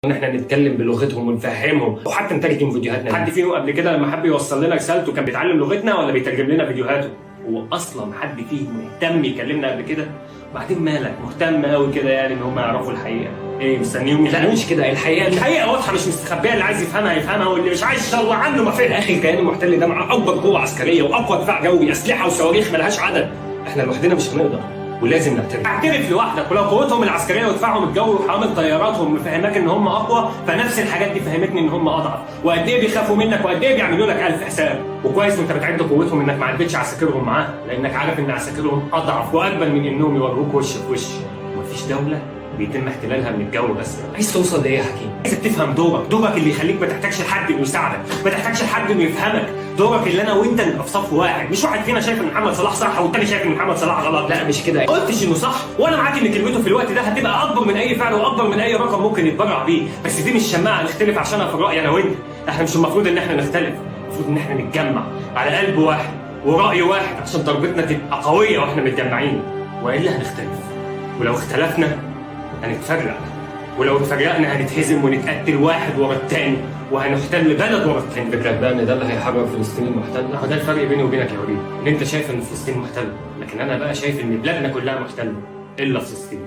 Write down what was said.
ان احنا نتكلم بلغتهم ونفهمهم وحتى نترجم فيديوهاتنا. حد فيهم قبل كده لما حب يوصل لنا رسالته كان بيتعلم لغتنا ولا بيترجم لنا فيديوهاته؟ هو اصلا حد فيهم مهتم يكلمنا قبل كده؟ بعدين مالك مهتم قوي كده يعني ان هم يعرفوا الحقيقه؟ ايه مستنيهم؟ لا مش كده، الحقيقه واضحه مش مستخبيه، اللي عايز يفهمها يفهمها واللي مش عايز يطلع عنه ما فهم. اخي الكيان المحتل ده مع اكبر قوه عسكريه واقوى دفاع جوي، اسلحه وصواريخ ملهاش عدد. احنا لوحدنا مش هنقدر ولازم نعترف. اعترف لوحدك، ولو قوتهم العسكريه ودفاعهم الجوي وحامل طياراتهم مفهماك ان هم اقوى، فنفس الحاجات دي فهمتني ان هم اضعف، وقد ايه بيخافوا منك وقد ايه بيعملوا لك الف حساب. وكويس وانت بتعد قوتهم انك ما عدتش عساكرهم معاه، لانك عارف ان عساكرهم اضعف واجبل من انهم يواجهوك وش في وش. ومفيش دوله بيتم احتلالها من الجو بس. عايز توصل لايه يا حكيم؟ عايزك تفهم دورك اللي يخليك ما تحتاجش لحد انه يساعدك، ما تحتاجش لحد انه يفهمك، دورك اللي انا وانت نبقى في صف واحد، مش واحد فينا شايف ان محمد صلاح صح والتاني شايف ان محمد صلاح غلط. لا مش كده. ما قلتش انه صح، وانا معاك ان كلمته في الوقت ده هتبقى اكبر من اي فعل واكبر من اي رقم ممكن يتبرع بيه، بس دي مش شماعه نختلف عشانها في الراي انا وانت. احنا مش المفروض ان احنا نختلف، المفروض ان احنا نتجمع على قلب واحد وراي واحد عشان ضربتنا تبقى قويه واحنا متجمعين، والا هنختلف. ولو اختلفنا هنتفرق، ولو اتفرقنا هنتهزم ونتقتل واحد ورا التاني وهنحتل بلد ورا التاني. فكرك بقى ان ده اللي هيحرر فلسطين المحتله؟ هو ده الفرق بيني وبينك يا وليد، ان انت شايف ان فلسطين محتله، لكن انا بقى شايف ان بلادنا كلها محتله الا فلسطين.